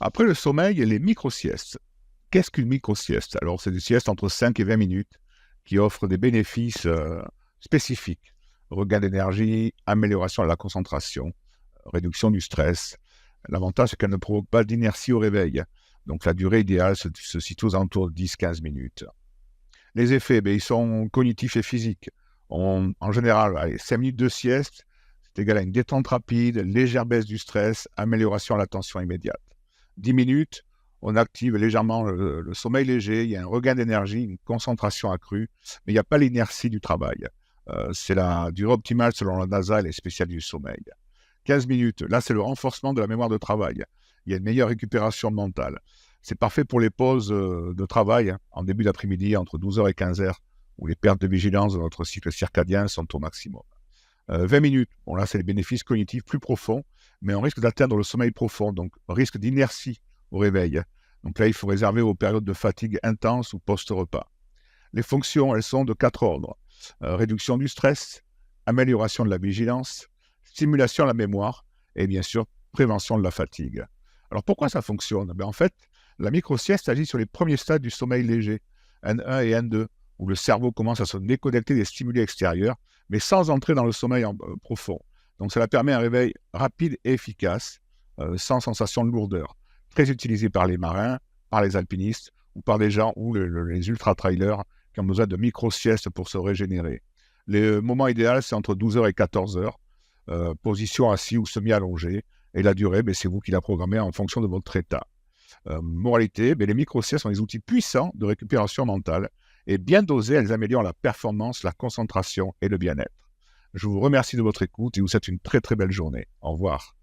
Après le sommeil, les micro-siestes. Qu'est-ce qu'une micro-sieste? Alors, c'est des siestes entre 5 et 20 minutes qui offrent des bénéfices spécifiques. Regain d'énergie, amélioration de la concentration, réduction du stress. L'avantage, c'est qu'elle ne provoque pas d'inertie au réveil. Donc, la durée idéale se situe aux alentours de 10-15 minutes. Les effets, ils sont cognitifs et physiques. En général, allez, 5 minutes de sieste, c'est égal à une détente rapide, légère baisse du stress, amélioration de l'attention immédiate. 10 minutes, on active légèrement le sommeil léger, il y a un regain d'énergie, une concentration accrue, mais il n'y a pas l'inertie du travail. C'est la durée optimale selon la NASA et les spécialistes du sommeil. 15 minutes, là c'est le renforcement de la mémoire de travail. Il y a une meilleure récupération mentale. C'est parfait pour les pauses de travail, en début d'après-midi, entre 12h et 15h, où les pertes de vigilance de notre cycle circadien sont au maximum. 20 minutes, bon là c'est les bénéfices cognitifs plus profonds, mais on risque d'atteindre le sommeil profond, donc risque d'inertie au réveil. Donc là, il faut réserver aux périodes de fatigue intense ou post-repas. Les fonctions, elles sont de 4 ordres. Réduction du stress, amélioration de la vigilance, stimulation de la mémoire et bien sûr, prévention de la fatigue. Alors pourquoi ça fonctionne? En fait, la micro-sieste agit sur les premiers stades du sommeil léger, N1 et N2, où le cerveau commence à se déconnecter des stimuli extérieurs, mais sans entrer dans le sommeil profond. Donc cela permet un réveil rapide et efficace, sans sensation de lourdeur. Très utilisé par les marins, par les alpinistes, ou par des gens ou les ultra-trailers qui ont besoin de micro-siestes pour se régénérer. Le moment idéal, c'est entre 12h et 14h, position assis ou semi-allongé, et la durée, c'est vous qui la programmez en fonction de votre état. Moralité, les micro-siestes sont des outils puissants de récupération mentale, et bien dosées, elles améliorent la performance, la concentration et le bien-être. Je vous remercie de votre écoute et vous souhaite une très très belle journée. Au revoir.